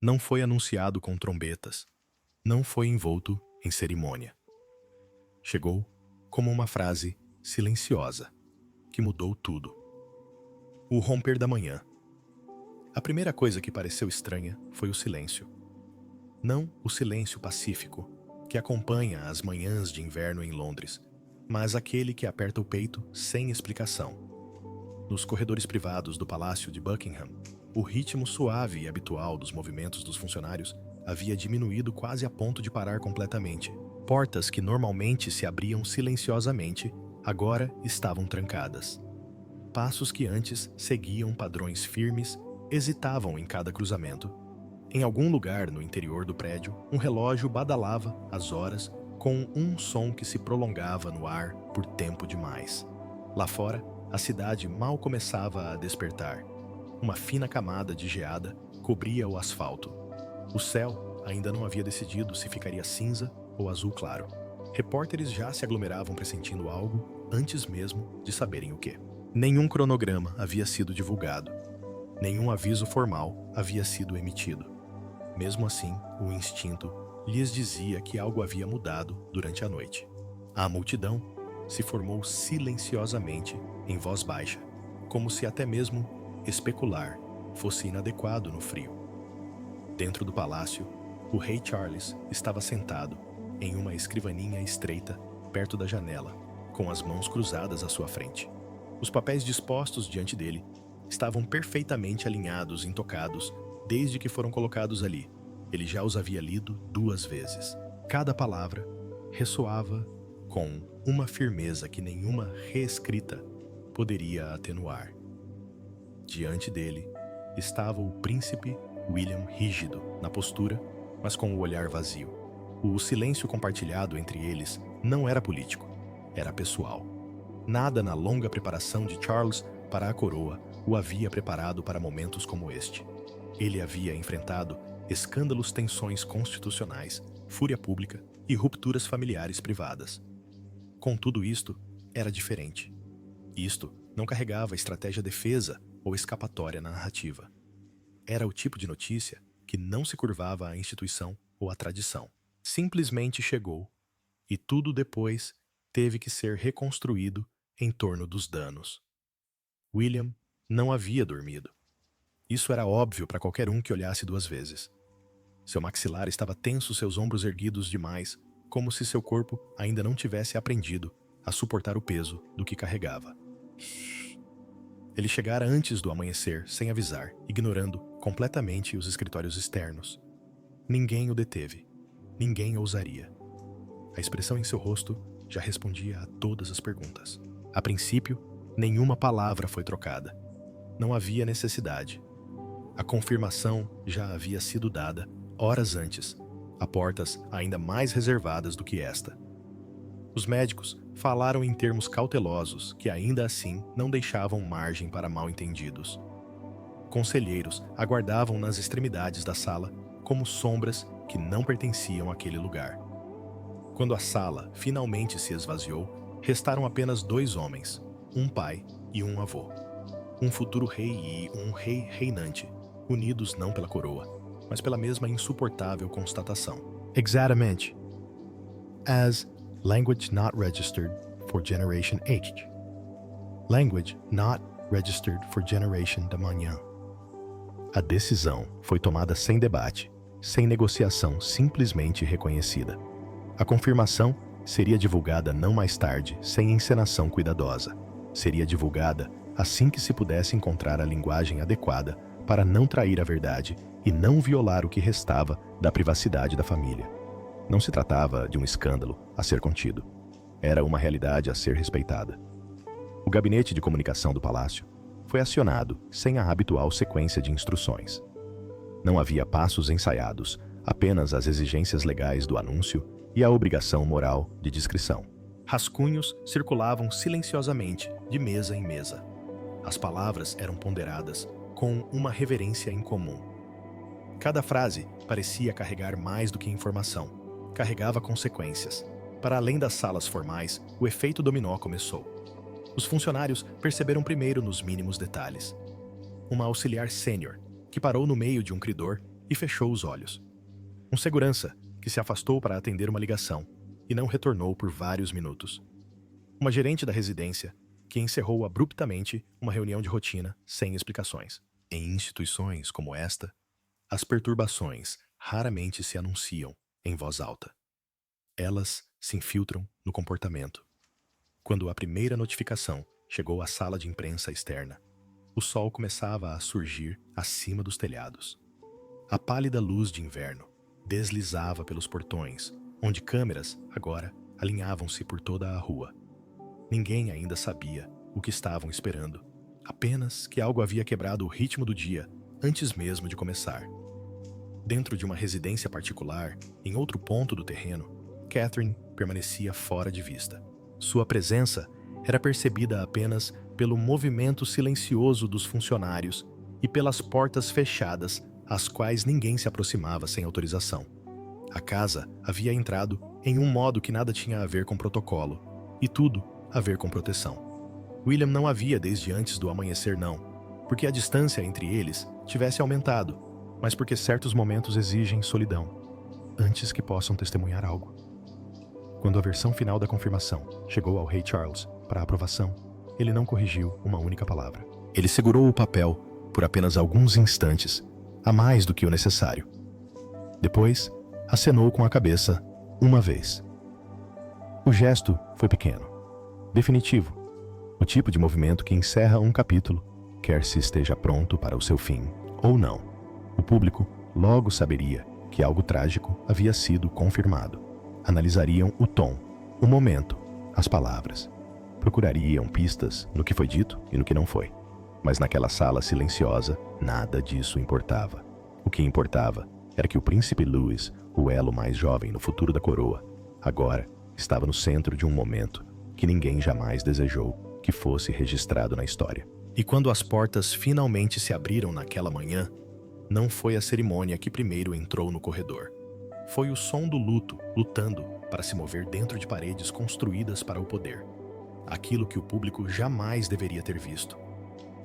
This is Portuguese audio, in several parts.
Não foi anunciado com trombetas. Não foi envolto em cerimônia. Chegou como uma frase silenciosa que mudou tudo. O romper da manhã. A primeira coisa que pareceu estranha foi o silêncio. Não o silêncio pacífico que acompanha as manhãs de inverno em Londres, mas aquele que aperta o peito sem explicação. Nos corredores privados do Palácio de Buckingham, o ritmo suave e habitual dos movimentos dos funcionários havia diminuído quase a ponto de parar completamente. Portas que normalmente se abriam silenciosamente, agora estavam trancadas. Passos que antes seguiam padrões firmes, hesitavam em cada cruzamento. Em algum lugar no interior do prédio, um relógio badalava as horas com um som que se prolongava no ar por tempo demais. Lá fora, a cidade mal começava a despertar. Uma fina camada de geada cobria o asfalto. O céu ainda não havia decidido se ficaria cinza ou azul claro. Repórteres já se aglomeravam pressentindo algo antes mesmo de saberem o que. Nenhum cronograma havia sido divulgado. Nenhum aviso formal havia sido emitido. Mesmo assim, o instinto lhes dizia que algo havia mudado durante a noite. A multidão se formou silenciosamente em voz baixa, como se até mesmo especular fosse inadequado no frio. Dentro do palácio, o rei Charles estava sentado em uma escrivaninha estreita perto da janela, com as mãos cruzadas à sua frente. Os papéis dispostos diante dele estavam perfeitamente alinhados e intocados desde que foram colocados ali. Ele já os havia lido 2 vezes. Cada palavra ressoava com uma firmeza que nenhuma reescrita poderia atenuar. Diante dele estava o príncipe William rígido na postura, mas com o olhar vazio. O silêncio compartilhado entre eles não era político, era pessoal. Nada na longa preparação de Charles para a coroa o havia preparado para momentos como este. Ele havia enfrentado escândalos, tensões constitucionais, fúria pública e rupturas familiares privadas. Com tudo isto, era diferente. Isto não carregava estratégia defesa ou escapatória na narrativa. Era o tipo de notícia que não se curvava à instituição ou à tradição. Simplesmente chegou, e tudo depois teve que ser reconstruído em torno dos danos. William não havia dormido. Isso era óbvio para qualquer um que olhasse 2 vezes. Seu maxilar estava tenso, seus ombros erguidos demais, como se seu corpo ainda não tivesse aprendido a suportar o peso do que carregava. Ele chegara antes do amanhecer, sem avisar, ignorando completamente os escritórios externos. Ninguém o deteve. Ninguém ousaria. A expressão em seu rosto já respondia a todas as perguntas. A princípio, nenhuma palavra foi trocada. Não havia necessidade. A confirmação já havia sido dada horas antes, a portas ainda mais reservadas do que esta. Os médicos falaram em termos cautelosos que ainda assim não deixavam margem para mal-entendidos. Conselheiros aguardavam nas extremidades da sala como sombras que não pertenciam àquele lugar. Quando a sala finalmente se esvaziou, restaram apenas 2 homens, um pai e um avô. Um futuro rei e um rei reinante, unidos não pela coroa, mas pela mesma insuportável constatação. Exatamente. As language not registered for Generation H. Language not registered for Generation da Manhã. A decisão foi tomada sem debate, sem negociação, simplesmente reconhecida. A confirmação seria divulgada não mais tarde, sem encenação cuidadosa. Seria divulgada assim que se pudesse encontrar a linguagem adequada para não trair a verdade e não violar o que restava da privacidade da família. Não se tratava de um escândalo a ser contido. Era uma realidade a ser respeitada. O gabinete de comunicação do palácio foi acionado sem a habitual sequência de instruções. Não havia passos ensaiados, apenas as exigências legais do anúncio e a obrigação moral de discrição. Rascunhos circulavam silenciosamente, de mesa em mesa. As palavras eram ponderadas com uma reverência incomum. Cada frase parecia carregar mais do que informação. Carregava consequências. Para além das salas formais, o efeito dominó começou. Os funcionários perceberam primeiro nos mínimos detalhes. Uma auxiliar sênior, que parou no meio de um corredor e fechou os olhos. Um segurança que se afastou para atender uma ligação e não retornou por vários minutos. Uma gerente da residência que encerrou abruptamente uma reunião de rotina sem explicações. Em instituições como esta, as perturbações raramente se anunciam em voz alta. Elas se infiltram no comportamento. Quando a primeira notificação chegou à sala de imprensa externa, o sol começava a surgir acima dos telhados. A pálida luz de inverno deslizava pelos portões, onde câmeras, agora, alinhavam-se por toda a rua. Ninguém ainda sabia o que estavam esperando, apenas que algo havia quebrado o ritmo do dia antes mesmo de começar. Dentro de uma residência particular, em outro ponto do terreno, Catherine permanecia fora de vista. Sua presença era percebida apenas pelo movimento silencioso dos funcionários e pelas portas fechadas, às quais ninguém se aproximava sem autorização. A casa havia entrado em um modo que nada tinha a ver com protocolo, e tudo a ver com proteção. William não havia desde antes do amanhecer não, porque a distância entre eles tivesse aumentado, mas porque certos momentos exigem solidão, antes que possam testemunhar algo. Quando a versão final da confirmação chegou ao rei Charles para aprovação, ele não corrigiu uma única palavra. Ele segurou o papel por apenas alguns instantes, a mais do que o necessário. Depois, acenou com a cabeça uma vez. O gesto foi pequeno, definitivo, o tipo de movimento que encerra um capítulo, quer se esteja pronto para o seu fim ou não. O público logo saberia que algo trágico havia sido confirmado. Analisariam o tom, o momento, as palavras. Procurariam pistas no que foi dito e no que não foi. Mas naquela sala silenciosa, nada disso importava. O que importava era que o príncipe Louis, o elo mais jovem no futuro da coroa, agora estava no centro de um momento que ninguém jamais desejou que fosse registrado na história. E quando as portas finalmente se abriram naquela manhã, não foi a cerimônia que primeiro entrou no corredor. Foi o som do luto lutando para se mover dentro de paredes construídas para o poder. Aquilo que o público jamais deveria ter visto.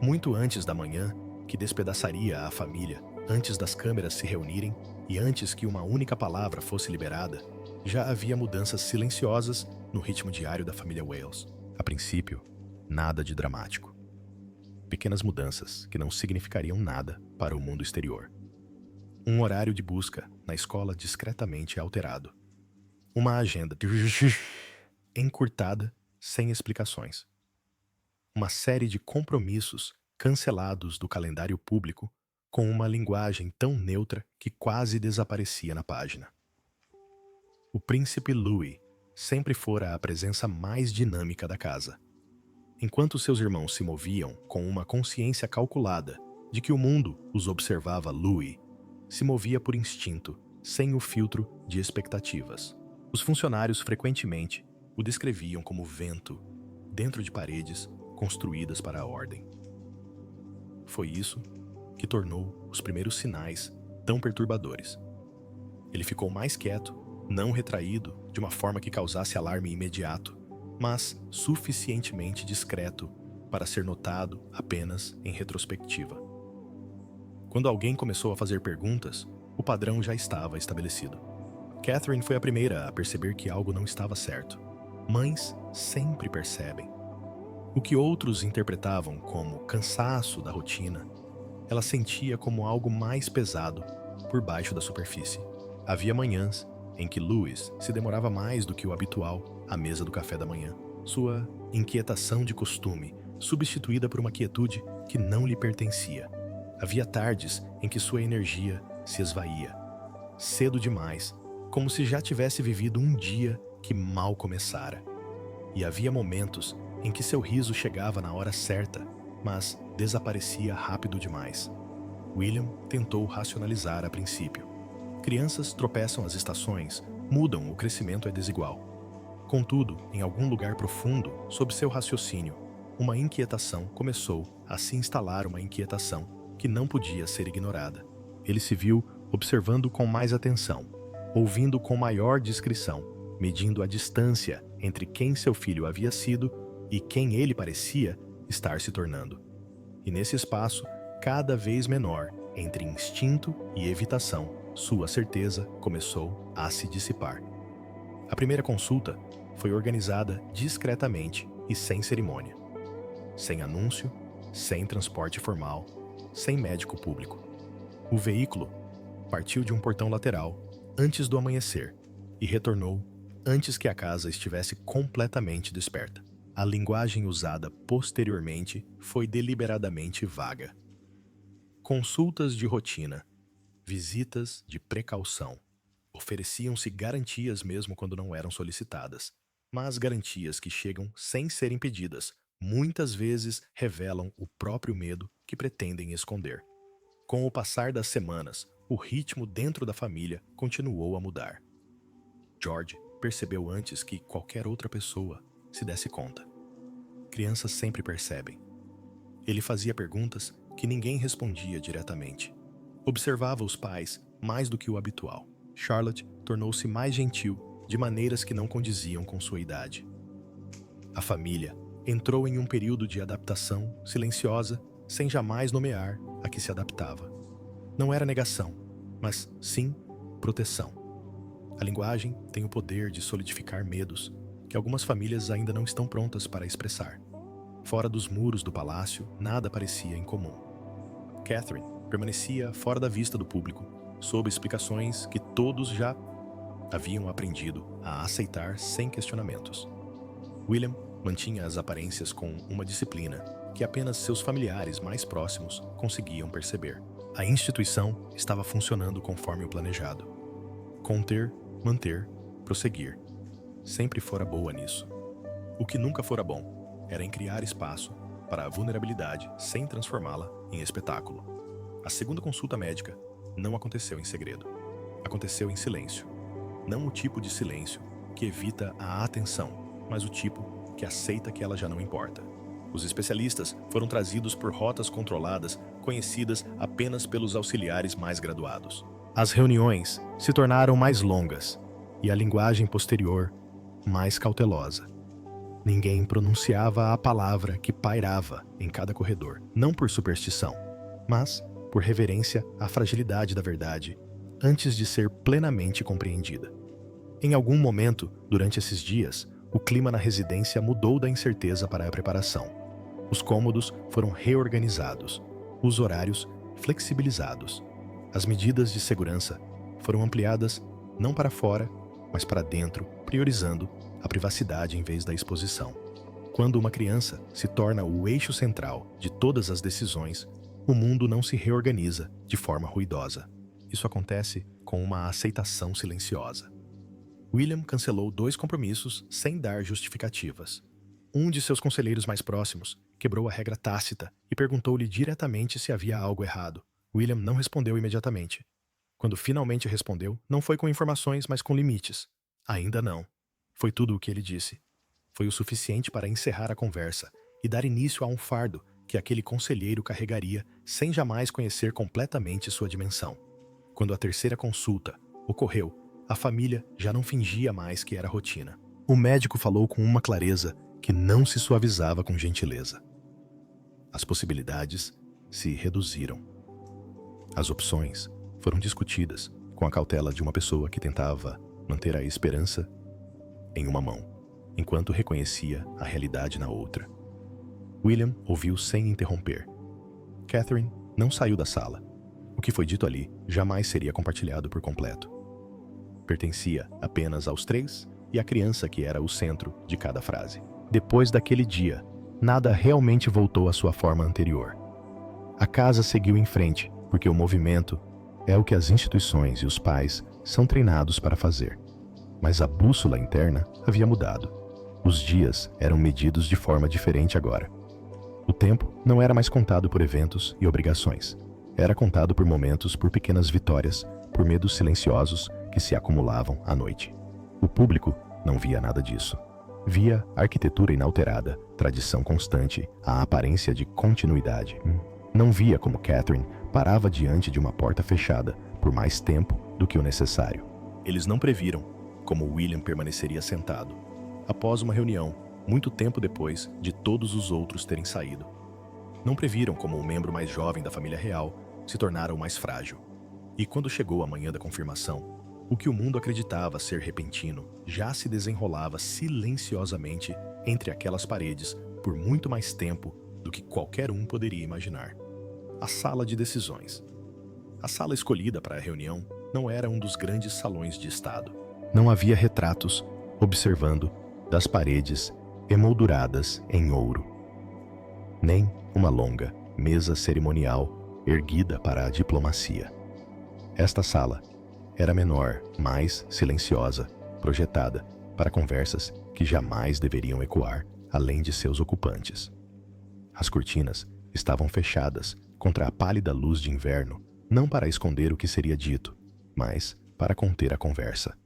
Muito antes da manhã, que despedaçaria a família, antes das câmeras se reunirem e antes que uma única palavra fosse liberada, já havia mudanças silenciosas no ritmo diário da família Wales. A princípio, nada de dramático. Pequenas mudanças que não significariam nada para o mundo exterior. Um horário de busca na escola discretamente alterado. Uma agenda encurtada sem explicações. Uma série de compromissos cancelados do calendário público com uma linguagem tão neutra que quase desaparecia na página. O príncipe Louis sempre fora a presença mais dinâmica da casa. Enquanto seus irmãos se moviam com uma consciência calculada de que o mundo os observava, Louis se movia por instinto, sem o filtro de expectativas. Os funcionários frequentemente o descreviam como vento dentro de paredes construídas para a ordem. Foi isso que tornou os primeiros sinais tão perturbadores. Ele ficou mais quieto, não retraído de uma forma que causasse alarme imediato, mas suficientemente discreto para ser notado apenas em retrospectiva. Quando alguém começou a fazer perguntas, o padrão já estava estabelecido. Catherine foi a primeira a perceber que algo não estava certo. Mães sempre percebem. O que outros interpretavam como cansaço da rotina, ela sentia como algo mais pesado por baixo da superfície. Havia manhãs em que Louis se demorava mais do que o habitual à mesa do café da manhã. Sua inquietação de costume, substituída por uma quietude que não lhe pertencia. Havia tardes em que sua energia se esvaía, cedo demais, como se já tivesse vivido um dia que mal começara. E havia momentos em que seu riso chegava na hora certa, mas desaparecia rápido demais. William tentou racionalizar a princípio. Crianças tropeçam às estações, mudam, o crescimento é desigual. Contudo, em algum lugar profundo, sob seu raciocínio, uma inquietação começou a se instalar, uma inquietação que não podia ser ignorada. Ele se viu observando com mais atenção, ouvindo com maior discrição, medindo a distância entre quem seu filho havia sido e quem ele parecia estar se tornando. E nesse espaço, cada vez menor, Entre instinto e evitação, sua certeza começou a se dissipar. A primeira consulta foi organizada discretamente e sem cerimônia. Sem anúncio, sem transporte formal, sem médico público. O veículo partiu de um portão lateral antes do amanhecer e retornou antes que a casa estivesse completamente desperta. A linguagem usada posteriormente foi deliberadamente vaga. Consultas de rotina, visitas de precaução. Ofereciam-se garantias mesmo quando não eram solicitadas, mas garantias que chegam sem serem pedidas muitas vezes revelam o próprio medo que pretendem esconder. Com o passar das semanas, o ritmo dentro da família continuou a mudar. George percebeu antes que qualquer outra pessoa se desse conta. Crianças sempre percebem. Ele fazia perguntas que ninguém respondia diretamente. Observava os pais mais do que o habitual. Charlotte tornou-se mais gentil, de maneiras que não condiziam com sua idade. A família entrou em um período de adaptação silenciosa, sem jamais nomear a que se adaptava. Não era negação, mas sim proteção. A linguagem tem o poder de solidificar medos que algumas famílias ainda não estão prontas para expressar. Fora dos muros do palácio, nada parecia incomum. Catherine permanecia fora da vista do público, sob explicações que todos já haviam aprendido a aceitar sem questionamentos. William mantinha as aparências com uma disciplina que apenas seus familiares mais próximos conseguiam perceber. A instituição estava funcionando conforme o planejado. Conter, manter, prosseguir. Sempre fora boa nisso. O que nunca fora bom era em criar espaço para a vulnerabilidade sem transformá-la em espetáculo. A segunda consulta médica não aconteceu em segredo. Aconteceu em silêncio. Não o tipo de silêncio que evita a atenção, mas o tipo que aceita que ela já não importa. Os especialistas foram trazidos por rotas controladas, conhecidas apenas pelos auxiliares mais graduados. As reuniões se tornaram mais longas e a linguagem posterior mais cautelosa. Ninguém pronunciava a palavra que pairava em cada corredor, não por superstição, mas por reverência à fragilidade da verdade antes de ser plenamente compreendida. Em algum momento, durante esses dias, o clima na residência mudou da incerteza para a preparação. Os cômodos foram reorganizados, os horários flexibilizados. As medidas de segurança foram ampliadas não para fora, mas para dentro, priorizando a privacidade em vez da exposição. Quando uma criança se torna o eixo central de todas as decisões, o mundo não se reorganiza de forma ruidosa. Isso acontece com uma aceitação silenciosa. William cancelou 2 compromissos sem dar justificativas. Um de seus conselheiros mais próximos quebrou a regra tácita e perguntou-lhe diretamente se havia algo errado. William não respondeu imediatamente. Quando finalmente respondeu, não foi com informações, mas com limites. Ainda não. Foi tudo o que ele disse. Foi o suficiente para encerrar a conversa e dar início a um fardo que aquele conselheiro carregaria sem jamais conhecer completamente sua dimensão. Quando a terceira consulta ocorreu, a família já não fingia mais que era rotina. O médico falou com uma clareza que não se suavizava com gentileza. As possibilidades se reduziram. As opções foram discutidas com a cautela de uma pessoa que tentava manter a esperança em uma mão, enquanto reconhecia a realidade na outra. William ouviu sem interromper. Catherine não saiu da sala. O que foi dito ali jamais seria compartilhado por completo. Pertencia apenas aos 3 e à criança que era o centro de cada frase. Depois daquele dia, nada realmente voltou à sua forma anterior. A casa seguiu em frente, porque o movimento é o que as instituições e os pais são treinados para fazer. Mas a bússola interna havia mudado. Os dias eram medidos de forma diferente agora. O tempo não era mais contado por eventos e obrigações. Era contado por momentos, por pequenas vitórias, por medos silenciosos que se acumulavam à noite. O público não via nada disso. Via arquitetura inalterada, tradição constante, a aparência de continuidade. Não via como Catherine parava diante de uma porta fechada por mais tempo do que o necessário. Eles não previram como William permaneceria sentado, após uma reunião, muito tempo depois de todos os outros terem saído. Não previram como o membro mais jovem da família real se tornaram mais frágil. E quando chegou a manhã da confirmação, o que o mundo acreditava ser repentino já se desenrolava silenciosamente entre aquelas paredes por muito mais tempo do que qualquer um poderia imaginar. A sala de decisões. A sala escolhida para a reunião não era um dos grandes salões de estado. Não havia retratos observando das paredes emolduradas em ouro, nem uma longa mesa cerimonial erguida para a diplomacia. Esta sala era menor, mais silenciosa, projetada para conversas que jamais deveriam ecoar além de seus ocupantes. As cortinas estavam fechadas contra a pálida luz de inverno, não para esconder o que seria dito, mas para conter a conversa.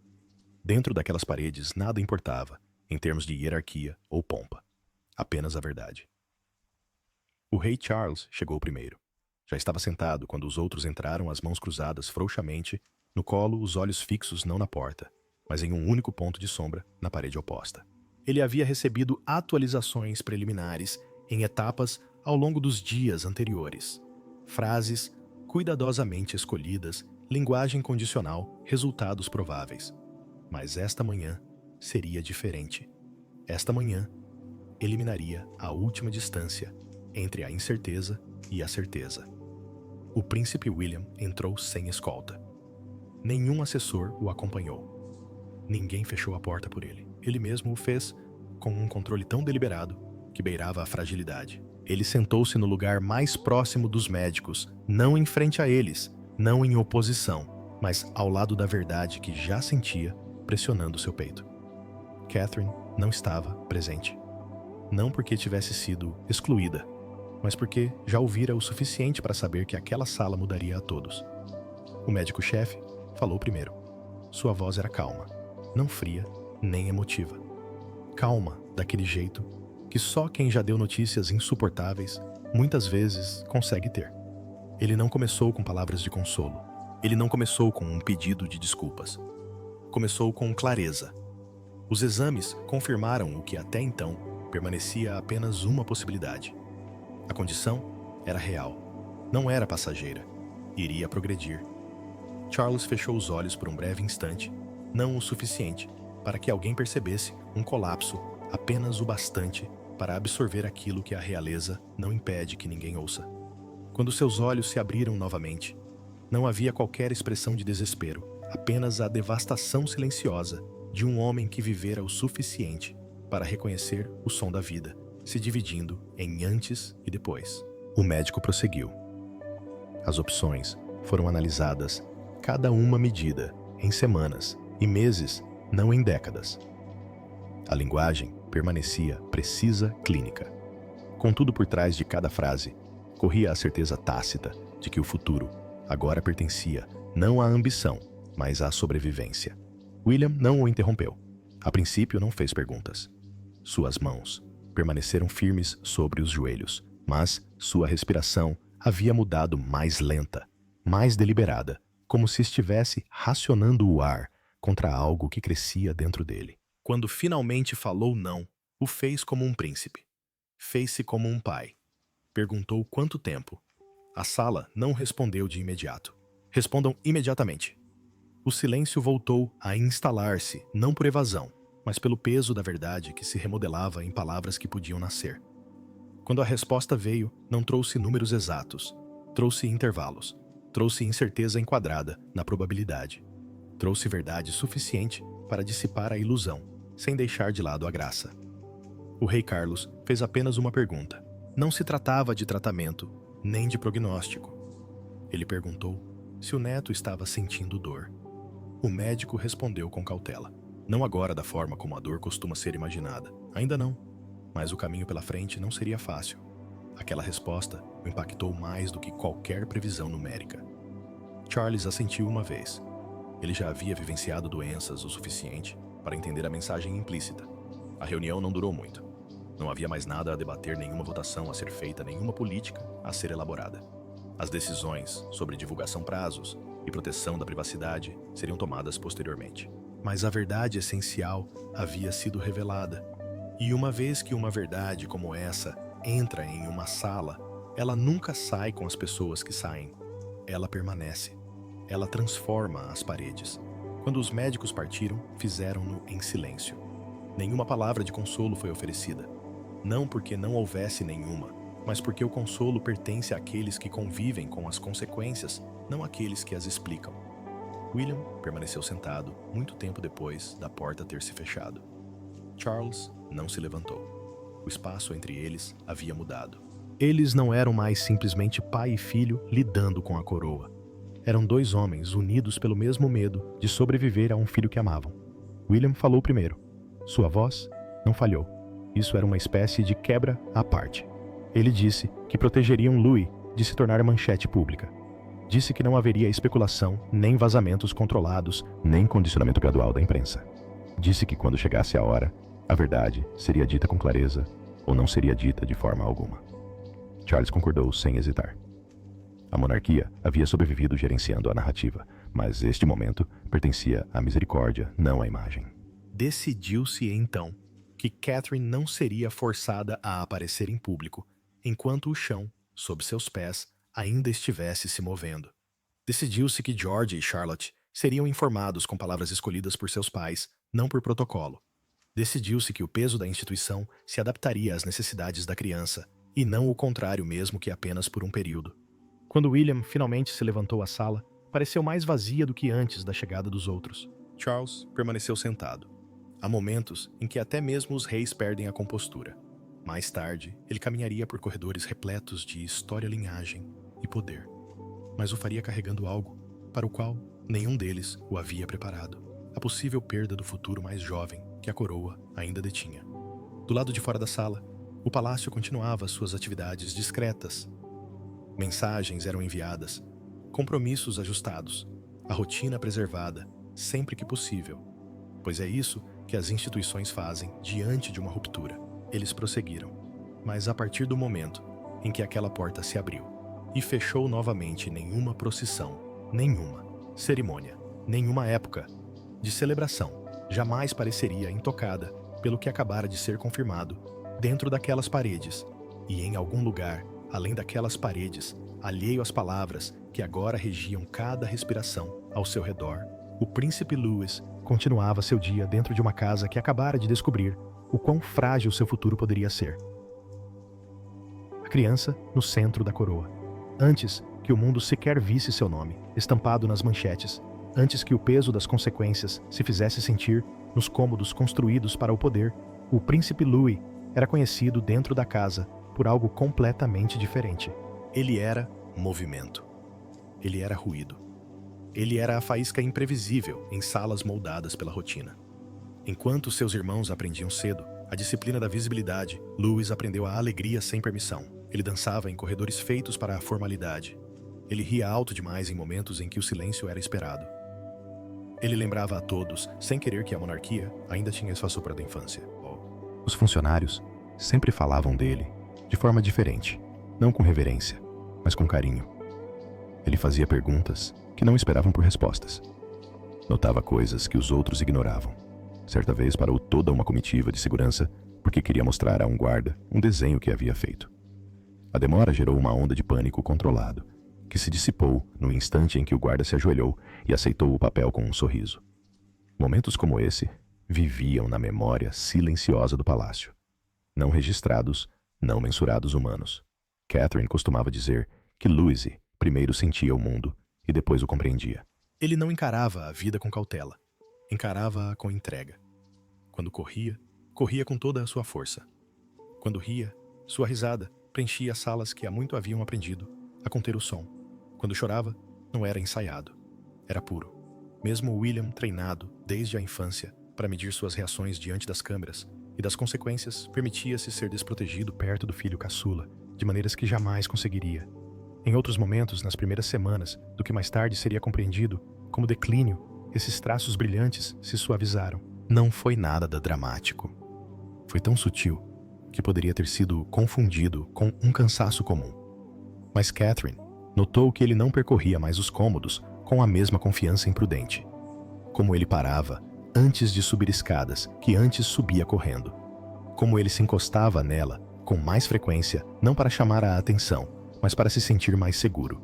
Dentro daquelas paredes nada importava, em termos de hierarquia ou pompa. Apenas a verdade. O rei Charles chegou primeiro. Já estava sentado quando os outros entraram, as mãos cruzadas frouxamente, no colo, os olhos fixos não na porta, mas em um único ponto de sombra na parede oposta. Ele havia recebido atualizações preliminares em etapas ao longo dos dias anteriores. Frases cuidadosamente escolhidas, linguagem condicional, resultados prováveis. Mas esta manhã seria diferente. Esta manhã eliminaria a última distância entre a incerteza e a certeza. O príncipe William entrou sem escolta. Nenhum assessor o acompanhou. Ninguém fechou a porta por ele. Ele mesmo o fez com um controle tão deliberado que beirava a fragilidade. Ele sentou-se no lugar mais próximo dos médicos, não em frente a eles, não em oposição, mas ao lado da verdade que já sentia pressionando seu peito. Catherine não estava presente. Não porque tivesse sido excluída, mas porque já ouvira o suficiente para saber que aquela sala mudaria a todos. O médico-chefe falou primeiro. Sua voz era calma, não fria nem emotiva. Calma daquele jeito que só quem já deu notícias insuportáveis muitas vezes consegue ter. Ele não começou com palavras de consolo. Ele não começou com um pedido de desculpas. Começou com clareza. Os exames confirmaram o que até então permanecia apenas uma possibilidade. A condição era real, não era passageira, iria progredir. Charles fechou os olhos por um breve instante, não o suficiente para que alguém percebesse um colapso, apenas o bastante para absorver aquilo que a realeza não impede que ninguém ouça. Quando seus olhos se abriram novamente, não havia qualquer expressão de desespero, apenas a devastação silenciosa de um homem que vivera o suficiente para reconhecer o som da vida, se dividindo em antes e depois. O médico prosseguiu. As opções foram analisadas, cada uma medida, em semanas e meses, não em décadas. A linguagem permanecia precisa, clínica. Contudo, por trás de cada frase, corria a certeza tácita de que o futuro agora pertencia não à ambição, mas à sobrevivência. William não o interrompeu. A princípio, não fez perguntas. Suas mãos permaneceram firmes sobre os joelhos, mas sua respiração havia mudado mais lenta, mais deliberada, como se estivesse racionando o ar contra algo que crescia dentro dele. Quando finalmente falou não, o fez como um príncipe. Fez-se como um pai. Perguntou quanto tempo. A sala não respondeu de imediato. Respondam imediatamente. O silêncio voltou a instalar-se, não por evasão, mas pelo peso da verdade que se remodelava em palavras que podiam nascer. Quando a resposta veio, não trouxe números exatos, trouxe intervalos, trouxe incerteza enquadrada na probabilidade, trouxe verdade suficiente para dissipar a ilusão, sem deixar de lado a graça. O rei Carlos fez apenas uma pergunta. Não se tratava de tratamento, nem de prognóstico. Ele perguntou se o neto estava sentindo dor. O médico respondeu com cautela. Não agora da forma como a dor costuma ser imaginada. Ainda não. Mas o caminho pela frente não seria fácil. Aquela resposta o impactou mais do que qualquer previsão numérica. Charles assentiu uma vez. Ele já havia vivenciado doenças o suficiente para entender a mensagem implícita. A reunião não durou muito. Não havia mais nada a debater, nenhuma votação a ser feita, nenhuma política a ser elaborada. As decisões sobre divulgação prazos e proteção da privacidade seriam tomadas posteriormente. Mas a verdade essencial havia sido revelada. E uma vez que uma verdade como essa entra em uma sala, ela nunca sai com as pessoas que saem. ela permanece. Ela transforma as paredes. Quando os médicos partiram, fizeram-no em silêncio. Nenhuma palavra de consolo foi oferecida. Não porque não houvesse nenhuma, mas porque o consolo pertence àqueles que convivem com as consequências, não àqueles que as explicam. William permaneceu sentado muito tempo depois da porta ter se fechado. Charles não se levantou. O espaço entre eles havia mudado. Eles não eram mais simplesmente pai e filho lidando com a coroa. Eram dois homens unidos pelo mesmo medo de sobreviver a um filho que amavam. William falou primeiro. Sua voz não falhou. Isso era uma espécie de quebra à parte. Ele disse que protegeriam Louis de se tornar manchete pública. Disse que não haveria especulação, nem vazamentos controlados, nem condicionamento gradual da imprensa. Disse que quando chegasse a hora, a verdade seria dita com clareza ou não seria dita de forma alguma. Charles concordou sem hesitar. A monarquia havia sobrevivido gerenciando a narrativa, mas este momento pertencia à misericórdia, não à imagem. Decidiu-se então que Catherine não seria forçada a aparecer em público, enquanto o chão, sob seus pés, ainda estivesse se movendo. Decidiu-se que George e Charlotte seriam informados com palavras escolhidas por seus pais, não por protocolo. Decidiu-se que o peso da instituição se adaptaria às necessidades da criança, e não o contrário mesmo que apenas por um período. Quando William finalmente se levantou à sala, pareceu mais vazia do que antes da chegada dos outros. Charles permaneceu sentado. Há momentos em que até mesmo os reis perdem a compostura. Mais tarde, ele caminharia por corredores repletos de história, linhagem e poder. Mas o faria carregando algo para o qual nenhum deles o havia preparado. A possível perda do futuro mais jovem que a coroa ainda detinha. Do lado de fora da sala, o palácio continuava suas atividades discretas. Mensagens eram enviadas, compromissos ajustados, a rotina preservada, sempre que possível. Pois é isso que as instituições fazem diante de uma ruptura. Eles prosseguiram, mas a partir do momento em que aquela porta se abriu e fechou novamente, nenhuma procissão, nenhuma cerimônia, nenhuma época de celebração jamais pareceria intocada pelo que acabara de ser confirmado dentro daquelas paredes e em algum lugar, além daquelas paredes, alheio às palavras que agora regiam cada respiração ao seu redor, o príncipe Louis continuava seu dia dentro de uma casa que acabara de descobrir o quão frágil seu futuro poderia ser. A criança no centro da coroa. Antes que o mundo sequer visse seu nome, estampado nas manchetes, antes que o peso das consequências se fizesse sentir nos cômodos construídos para o poder, o príncipe Louis era conhecido dentro da casa por algo completamente diferente. Ele era movimento. Ele era ruído. Ele era a faísca imprevisível em salas moldadas pela rotina. Enquanto seus irmãos aprendiam cedo a disciplina da visibilidade, Louis aprendeu a alegria sem permissão. Ele dançava em corredores feitos para a formalidade. Ele ria alto demais em momentos em que o silêncio era esperado. Ele lembrava a todos, sem querer, que a monarquia ainda tinha esse assopro da infância. Os funcionários sempre falavam dele de forma diferente, não com reverência, mas com carinho. Ele fazia perguntas que não esperavam por respostas. Notava coisas que os outros ignoravam. Certa vez parou toda uma comitiva de segurança porque queria mostrar a um guarda um desenho que havia feito. A demora gerou uma onda de pânico controlado, que se dissipou no instante em que o guarda se ajoelhou e aceitou o papel com um sorriso. Momentos como esse viviam na memória silenciosa do palácio. Não registrados, não mensurados humanos. Catherine costumava dizer que Louis primeiro sentia o mundo e depois o compreendia. Ele não encarava a vida com cautela. Encarava-a com entrega. Quando corria, corria com toda a sua força. Quando ria, sua risada preenchia as salas que há muito haviam aprendido a conter o som. Quando chorava, não era ensaiado. Era puro. Mesmo William, treinado desde a infância para medir suas reações diante das câmeras e das consequências, permitia-se ser desprotegido perto do filho caçula, de maneiras que jamais conseguiria. Em outros momentos, nas primeiras semanas do que mais tarde seria compreendido como declínio, esses traços brilhantes se suavizaram. Não foi nada dramático. Foi tão sutil que poderia ter sido confundido com um cansaço comum. Mas Catherine notou que ele não percorria mais os cômodos com a mesma confiança imprudente. Como ele parava antes de subir escadas que antes subia correndo. Como ele se encostava nela com mais frequência, não para chamar a atenção, mas para se sentir mais seguro.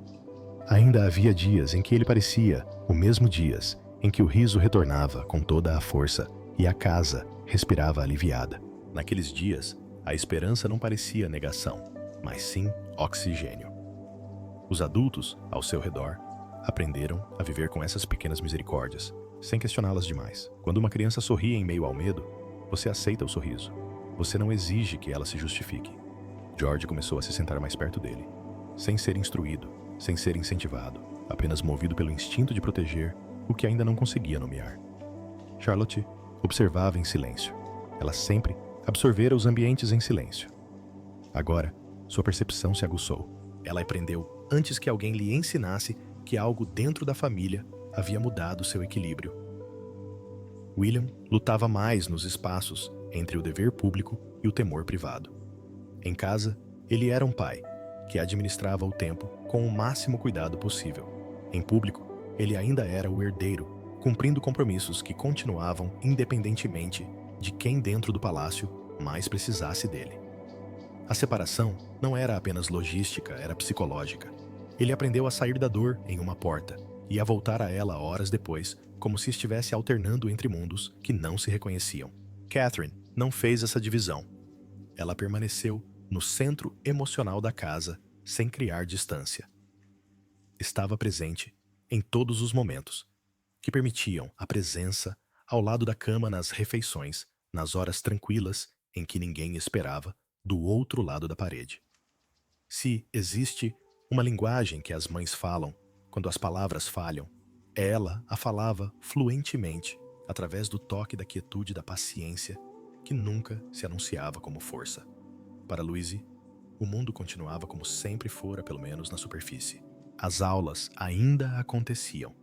Ainda havia dias em que ele parecia o mesmo dias em que o riso retornava com toda a força e a casa respirava aliviada. Naqueles dias, a esperança não parecia negação, mas sim oxigênio. Os adultos, ao seu redor, aprenderam a viver com essas pequenas misericórdias, sem questioná-las demais. Quando uma criança sorri em meio ao medo, você aceita o sorriso. Você não exige que ela se justifique. George começou a se sentar mais perto dele, sem ser instruído, sem ser incentivado, apenas movido pelo instinto de proteger o que ainda não conseguia nomear. Charlotte observava em silêncio. Ela sempre absorvera os ambientes em silêncio. Agora, sua percepção se aguçou. Ela aprendeu, antes que alguém lhe ensinasse, que algo dentro da família havia mudado seu equilíbrio. William lutava mais nos espaços entre o dever público e o temor privado. Em casa, ele era um pai que administrava o tempo com o máximo cuidado possível. Em público, ele ainda era o herdeiro, cumprindo compromissos que continuavam independentemente de quem dentro do palácio mais precisasse dele. A separação não era apenas logística, era psicológica. Ele aprendeu a sair da dor em uma porta e a voltar a ela horas depois, como se estivesse alternando entre mundos que não se reconheciam. Catherine não fez essa divisão. Ela permaneceu no centro emocional da casa, sem criar distância. Estava presente em todos os momentos que permitiam a presença ao lado da cama nas refeições, nas horas tranquilas em que ninguém esperava, do outro lado da parede. Se existe uma linguagem que as mães falam quando as palavras falham, ela a falava fluentemente, através do toque da quietude e da paciência, que nunca se anunciava como força. Para Louise, o mundo continuava como sempre fora, pelo menos na superfície. As aulas ainda aconteciam.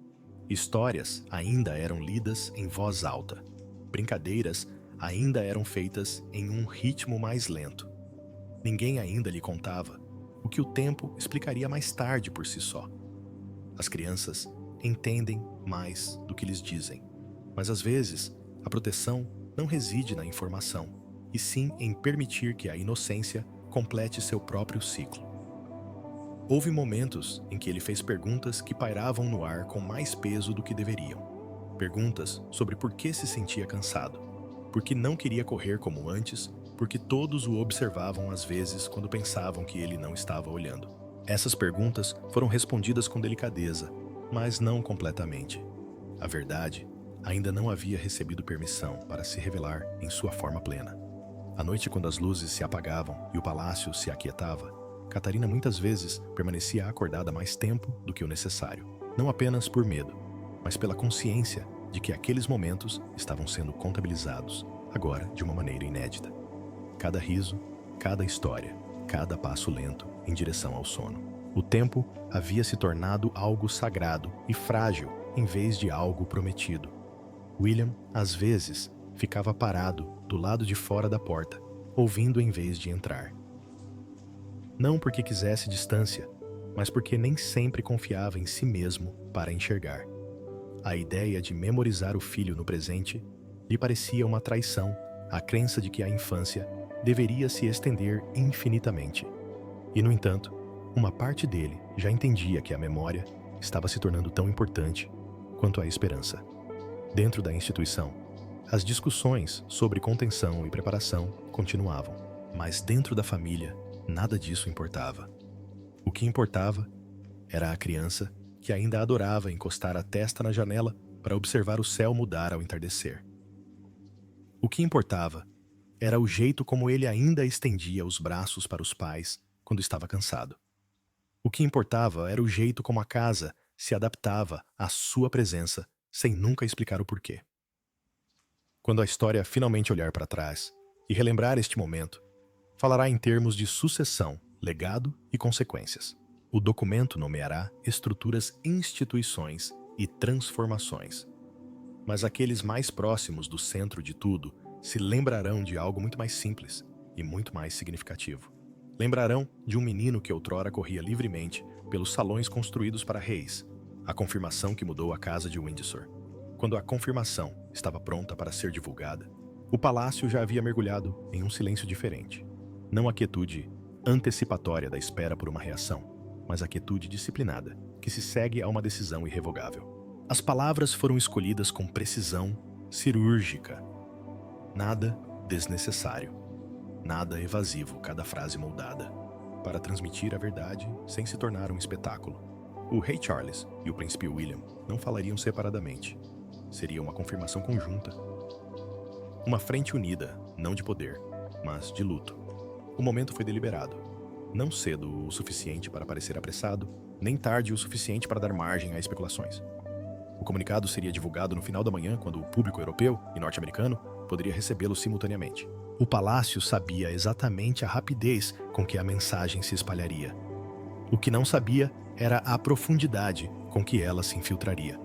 Histórias ainda eram lidas em voz alta. Brincadeiras ainda eram feitas em um ritmo mais lento. Ninguém ainda lhe contava o que o tempo explicaria mais tarde por si só. As crianças entendem mais do que lhes dizem, mas às vezes a proteção não reside na informação, e sim em permitir que a inocência complete seu próprio ciclo. Houve momentos em que ele fez perguntas que pairavam no ar com mais peso do que deveriam. Perguntas sobre por que se sentia cansado, por que não queria correr como antes, porque todos o observavam às vezes quando pensavam que ele não estava olhando. Essas perguntas foram respondidas com delicadeza, mas não completamente. A verdade ainda não havia recebido permissão para se revelar em sua forma plena. À noite, quando as luzes se apagavam e o palácio se aquietava, Catarina muitas vezes permanecia acordada mais tempo do que o necessário, não apenas por medo, mas pela consciência de que aqueles momentos estavam sendo contabilizados, agora de uma maneira inédita. Cada riso, cada história, cada passo lento em direção ao sono. O tempo havia se tornado algo sagrado e frágil em vez de algo prometido. William, às vezes, ficava parado do lado de fora da porta, ouvindo em vez de entrar. Não porque quisesse distância, mas porque nem sempre confiava em si mesmo para enxergar. A ideia de memorizar o filho no presente lhe parecia uma traição, a crença de que a infância deveria se estender infinitamente. E, no entanto, uma parte dele já entendia que a memória estava se tornando tão importante quanto a esperança. Dentro da instituição, as discussões sobre contenção e preparação continuavam, mas dentro da família, nada disso importava. O que importava era a criança que ainda adorava encostar a testa na janela para observar o céu mudar ao entardecer. O que importava era o jeito como ele ainda estendia os braços para os pais quando estava cansado. O que importava era o jeito como a casa se adaptava à sua presença sem nunca explicar o porquê. Quando a história finalmente olhar para trás e relembrar este momento, falará em termos de sucessão, legado e consequências. O documento nomeará estruturas, instituições e transformações. Mas aqueles mais próximos do centro de tudo se lembrarão de algo muito mais simples e muito mais significativo. Lembrarão de um menino que outrora corria livremente pelos salões construídos para reis, a confirmação que mudou a casa de Windsor. Quando a confirmação estava pronta para ser divulgada, o palácio já havia mergulhado em um silêncio diferente. Não a quietude antecipatória da espera por uma reação, mas a quietude disciplinada, que se segue a uma decisão irrevogável. As palavras foram escolhidas com precisão cirúrgica. Nada desnecessário, nada evasivo, cada frase moldada, para transmitir a verdade sem se tornar um espetáculo. O rei Charles e o príncipe William não falariam separadamente. Seria uma confirmação conjunta. Uma frente unida, não de poder, mas de luto. O momento foi deliberado. Não cedo o suficiente para parecer apressado, nem tarde o suficiente para dar margem a especulações. O comunicado seria divulgado no final da manhã, quando o público europeu e norte-americano poderia recebê-lo simultaneamente. O palácio sabia exatamente a rapidez com que a mensagem se espalharia. O que não sabia era a profundidade com que ela se infiltraria.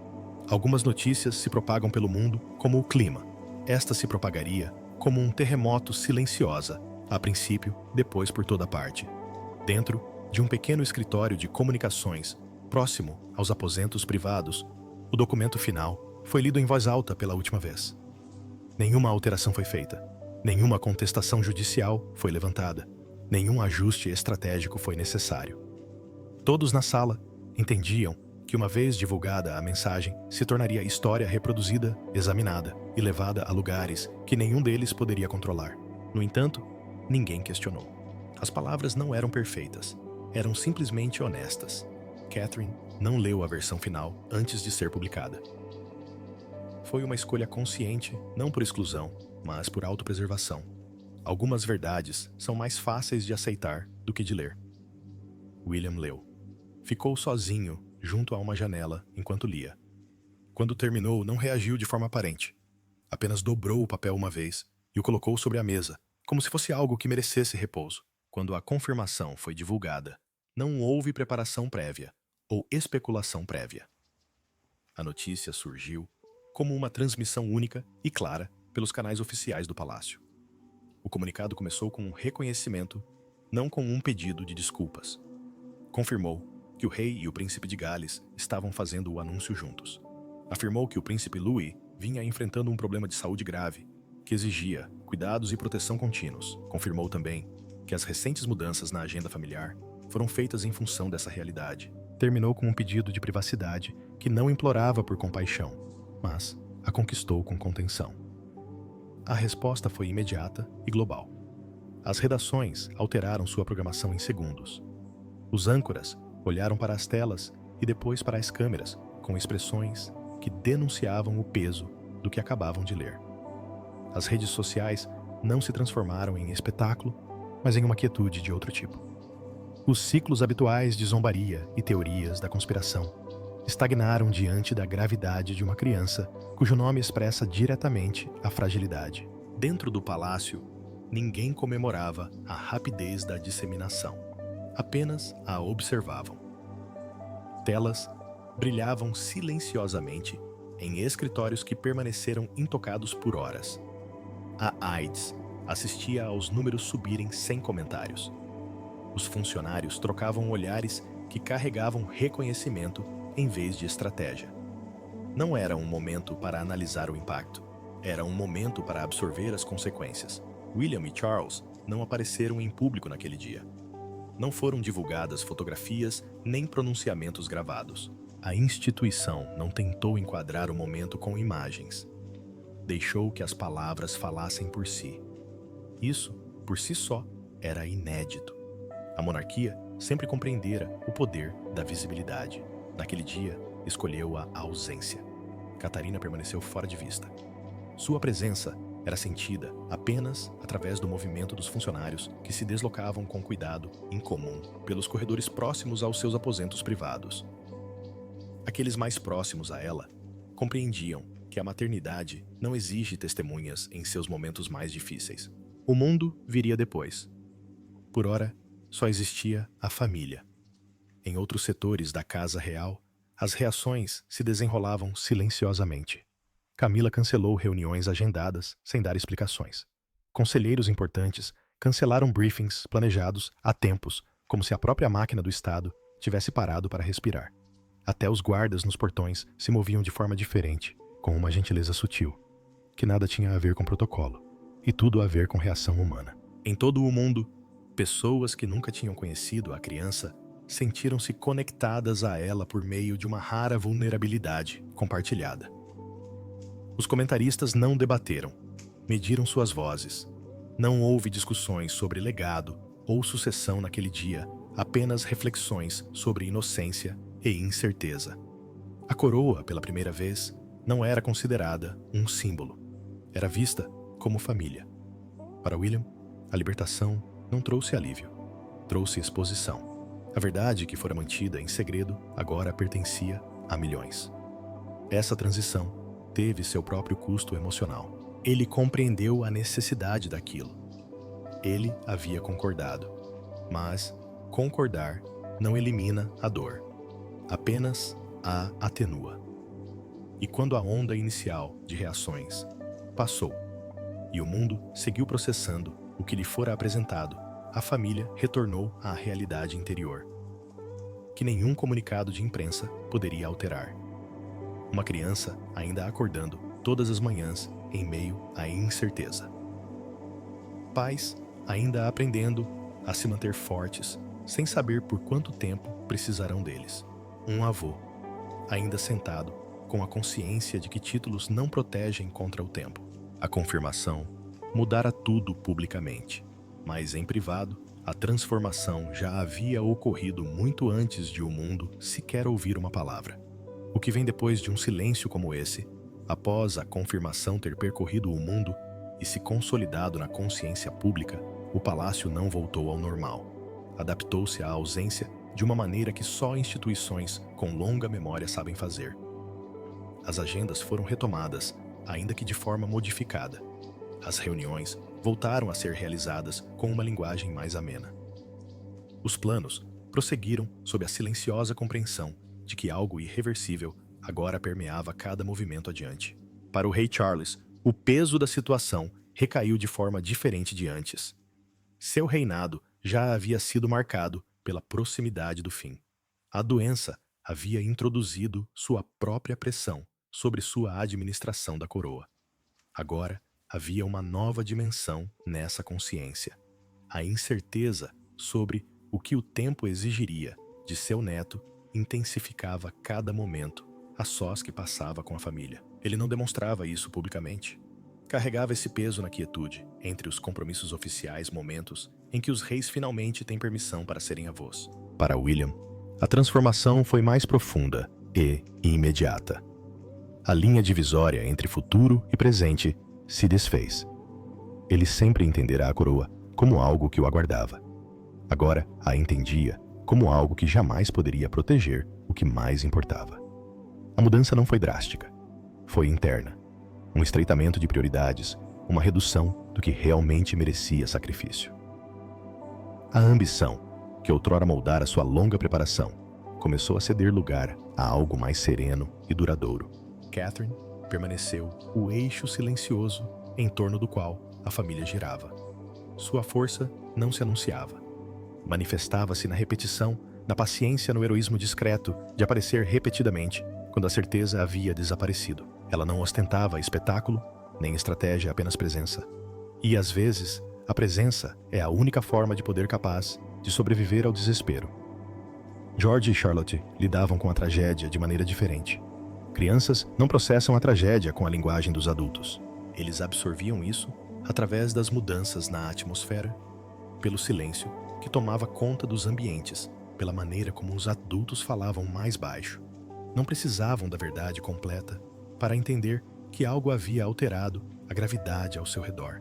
Algumas notícias se propagam pelo mundo como o clima. Esta se propagaria como um terremoto silenciosa, a princípio, depois por toda parte. Dentro de um pequeno escritório de comunicações, próximo aos aposentos privados, o documento final foi lido em voz alta pela última vez. Nenhuma alteração foi feita. Nenhuma contestação judicial foi levantada. Nenhum ajuste estratégico foi necessário. Todos na sala entendiam que, uma vez divulgada a mensagem, se tornaria história reproduzida, examinada e levada a lugares que nenhum deles poderia controlar. No entanto, ninguém questionou. As palavras não eram perfeitas, eram simplesmente honestas. Catherine não leu a versão final antes de ser publicada. Foi uma escolha consciente, não por exclusão, mas por autopreservação. Algumas verdades são mais fáceis de aceitar do que de ler. William leu. Ficou sozinho junto a uma janela enquanto lia. Quando terminou, não reagiu de forma aparente. Apenas dobrou o papel uma vez e o colocou sobre a mesa, como se fosse algo que merecesse repouso. Quando a confirmação foi divulgada, não houve preparação prévia ou especulação prévia. A notícia surgiu como uma transmissão única e clara pelos canais oficiais do palácio. O comunicado começou com um reconhecimento, não com um pedido de desculpas. Confirmou que o rei e o príncipe de Gales estavam fazendo o anúncio juntos. Afirmou que o príncipe Louis vinha enfrentando um problema de saúde grave, que exigia cuidados e proteção contínuos. Confirmou também que as recentes mudanças na agenda familiar foram feitas em função dessa realidade. Terminou com um pedido de privacidade que não implorava por compaixão, mas a conquistou com contenção. A resposta foi imediata e global. As redações alteraram sua programação em segundos. Os âncoras olharam para as telas e depois para as câmeras, com expressões que denunciavam o peso do que acabavam de ler. As redes sociais não se transformaram em espetáculo, mas em uma quietude de outro tipo. Os ciclos habituais de zombaria e teorias da conspiração estagnaram diante da gravidade de uma criança cujo nome expressa diretamente a fragilidade. Dentro do palácio, ninguém comemorava a rapidez da disseminação. Apenas a observavam. Telas brilhavam silenciosamente em escritórios que permaneceram intocados por horas. A AIDS assistia aos números subirem sem comentários. Os funcionários trocavam olhares que carregavam reconhecimento em vez de estratégia. Não era um momento para analisar o impacto. Era um momento para absorver as consequências. William e Charles não apareceram em público naquele dia. Não foram divulgadas fotografias nem pronunciamentos gravados. A instituição não tentou enquadrar o momento com imagens. Deixou que as palavras falassem por si. Isso, por si só, era inédito. A monarquia sempre compreendera o poder da visibilidade. Naquele dia, escolheu a ausência. Catarina permaneceu fora de vista. Sua presença era sentida apenas através do movimento dos funcionários que se deslocavam com cuidado incomum pelos corredores próximos aos seus aposentos privados. Aqueles mais próximos a ela compreendiam que a maternidade não exige testemunhas em seus momentos mais difíceis. O mundo viria depois. Por ora, só existia a família. Em outros setores da casa real, as reações se desenrolavam silenciosamente. Camila cancelou reuniões agendadas sem dar explicações. Conselheiros importantes cancelaram briefings planejados há tempos, como se a própria máquina do Estado tivesse parado para respirar. Até os guardas nos portões se moviam de forma diferente, com uma gentileza sutil, que nada tinha a ver com protocolo, e tudo a ver com reação humana. Em todo o mundo, pessoas que nunca tinham conhecido a criança sentiram-se conectadas a ela por meio de uma rara vulnerabilidade compartilhada. Os comentaristas não debateram, mediram suas vozes. Não houve discussões sobre legado ou sucessão naquele dia, apenas reflexões sobre inocência e incerteza. A coroa, pela primeira vez, não era considerada um símbolo. Era vista como família. Para William, a libertação não trouxe alívio, trouxe exposição. A verdade que fora mantida em segredo agora pertencia a milhões. Essa transição teve seu próprio custo emocional. Ele compreendeu a necessidade daquilo. Ele havia concordado. Mas concordar não elimina a dor, apenas a atenua. E quando a onda inicial de reações passou e o mundo seguiu processando o que lhe fora apresentado, a família retornou à realidade interior, que nenhum comunicado de imprensa poderia alterar. Uma criança ainda acordando todas as manhãs em meio à incerteza. Pais ainda aprendendo a se manter fortes, sem saber por quanto tempo precisarão deles. Um avô ainda sentado com a consciência de que títulos não protegem contra o tempo. A confirmação mudara tudo publicamente, mas em privado, a transformação já havia ocorrido muito antes de o mundo sequer ouvir uma palavra. O que vem depois de um silêncio como esse, após a confirmação ter percorrido o mundo e se consolidado na consciência pública, o palácio não voltou ao normal. Adaptou-se à ausência de uma maneira que só instituições com longa memória sabem fazer. As agendas foram retomadas, ainda que de forma modificada. As reuniões voltaram a ser realizadas com uma linguagem mais amena. Os planos prosseguiram sob a silenciosa compreensão de que algo irreversível agora permeava cada movimento adiante. Para o rei Charles, o peso da situação recaiu de forma diferente de antes. Seu reinado já havia sido marcado pela proximidade do fim. A doença havia introduzido sua própria pressão sobre sua administração da coroa. Agora havia uma nova dimensão nessa consciência. A incerteza sobre o que o tempo exigiria de seu neto intensificava cada momento a sós que passava com a família. Ele não demonstrava isso publicamente. Carregava esse peso na quietude, entre os compromissos oficiais, momentos em que os reis finalmente têm permissão para serem avós. Para William, a transformação foi mais profunda e imediata. A linha divisória entre futuro e presente se desfez. Ele sempre entenderá a coroa como algo que o aguardava. Agora a entendia como algo que jamais poderia proteger o que mais importava. A mudança não foi drástica. Foi interna. Um estreitamento de prioridades, uma redução do que realmente merecia sacrifício. A ambição, que outrora moldara sua longa preparação, começou a ceder lugar a algo mais sereno e duradouro. Catherine permaneceu o eixo silencioso em torno do qual a família girava. Sua força não se anunciava. Manifestava-se na repetição, na paciência, no heroísmo discreto de aparecer repetidamente quando a certeza havia desaparecido. Ela não ostentava espetáculo, nem estratégia, apenas presença. E, às vezes, a presença é a única forma de poder capaz de sobreviver ao desespero. George e Charlotte lidavam com a tragédia de maneira diferente. Crianças não processam a tragédia com a linguagem dos adultos. Eles absorviam isso através das mudanças na atmosfera, pelo silêncio que tomava conta dos ambientes, pela maneira como os adultos falavam mais baixo. Não precisavam da verdade completa para entender que algo havia alterado a gravidade ao seu redor.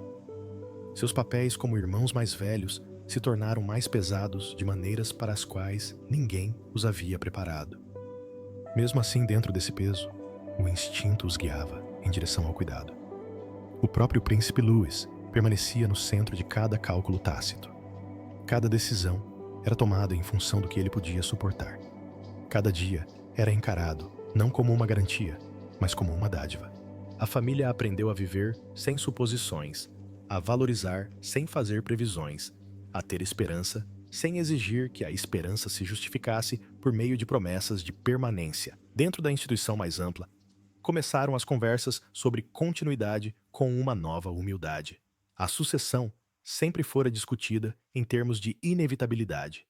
Seus papéis como irmãos mais velhos se tornaram mais pesados de maneiras para as quais ninguém os havia preparado. Mesmo assim, dentro desse peso, o instinto os guiava em direção ao cuidado. O próprio príncipe Louis permanecia no centro de cada cálculo tácito. Cada decisão era tomada em função do que ele podia suportar. Cada dia era encarado não como uma garantia, mas como uma dádiva. A família aprendeu a viver sem suposições, a valorizar sem fazer previsões, a ter esperança sem exigir que a esperança se justificasse por meio de promessas de permanência. Dentro da instituição mais ampla, começaram as conversas sobre continuidade com uma nova humildade. A sucessão sempre fora discutida em termos de inevitabilidade.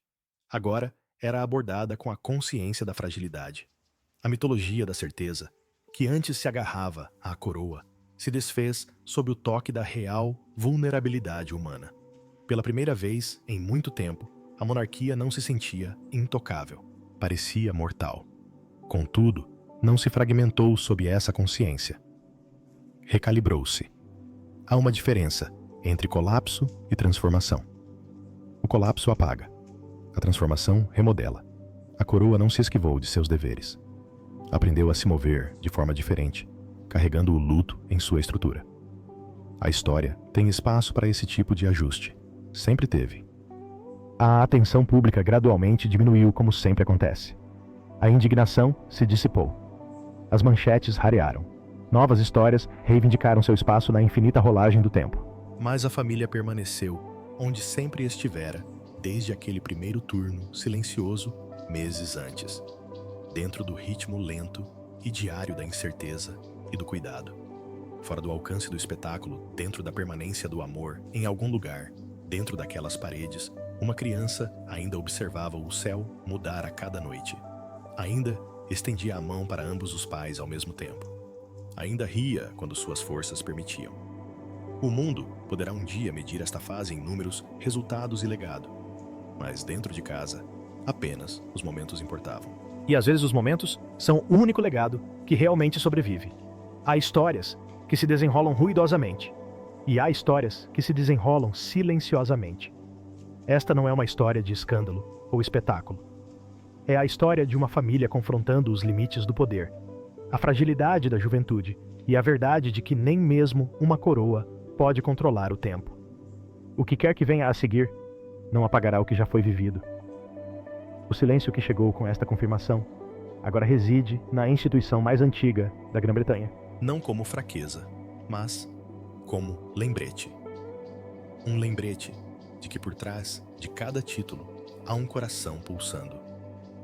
Agora era abordada com a consciência da fragilidade. A mitologia da certeza, que antes se agarrava à coroa, se desfez sob o toque da real vulnerabilidade humana. Pela primeira vez em muito tempo, a monarquia não se sentia intocável, parecia mortal. Contudo, não se fragmentou sob essa consciência. Recalibrou-se. Há uma diferença entre colapso e transformação. O colapso apaga. A transformação remodela. A coroa não se esquivou de seus deveres. Aprendeu a se mover de forma diferente, carregando o luto em sua estrutura. A história tem espaço para esse tipo de ajuste. Sempre teve. A atenção pública gradualmente diminuiu, como sempre acontece. A indignação se dissipou. As manchetes rarearam. Novas histórias reivindicaram seu espaço na infinita rolagem do tempo. Mas a família permaneceu onde sempre estivera, desde aquele primeiro turno silencioso, meses antes, dentro do ritmo lento e diário da incerteza e do cuidado. Fora do alcance do espetáculo, dentro da permanência do amor, em algum lugar, dentro daquelas paredes, uma criança ainda observava o céu mudar a cada noite. Ainda estendia a mão para ambos os pais ao mesmo tempo. Ainda ria quando suas forças permitiam. O mundo poderá um dia medir esta fase em números, resultados e legado. Mas dentro de casa, apenas os momentos importavam. E às vezes os momentos são o único legado que realmente sobrevive. Há histórias que se desenrolam ruidosamente. E há histórias que se desenrolam silenciosamente. Esta não é uma história de escândalo ou espetáculo. É a história de uma família confrontando os limites do poder, a fragilidade da juventude e a verdade de que nem mesmo uma coroa pode controlar o tempo. O que quer que venha a seguir não apagará o que já foi vivido. O silêncio que chegou com esta confirmação agora reside na instituição mais antiga da Grã-Bretanha. Não como fraqueza, mas como lembrete. Um lembrete de que por trás de cada título há um coração pulsando.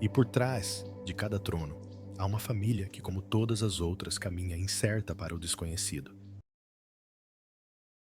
E por trás de cada trono há uma família que, como todas as outras, caminha incerta para o desconhecido.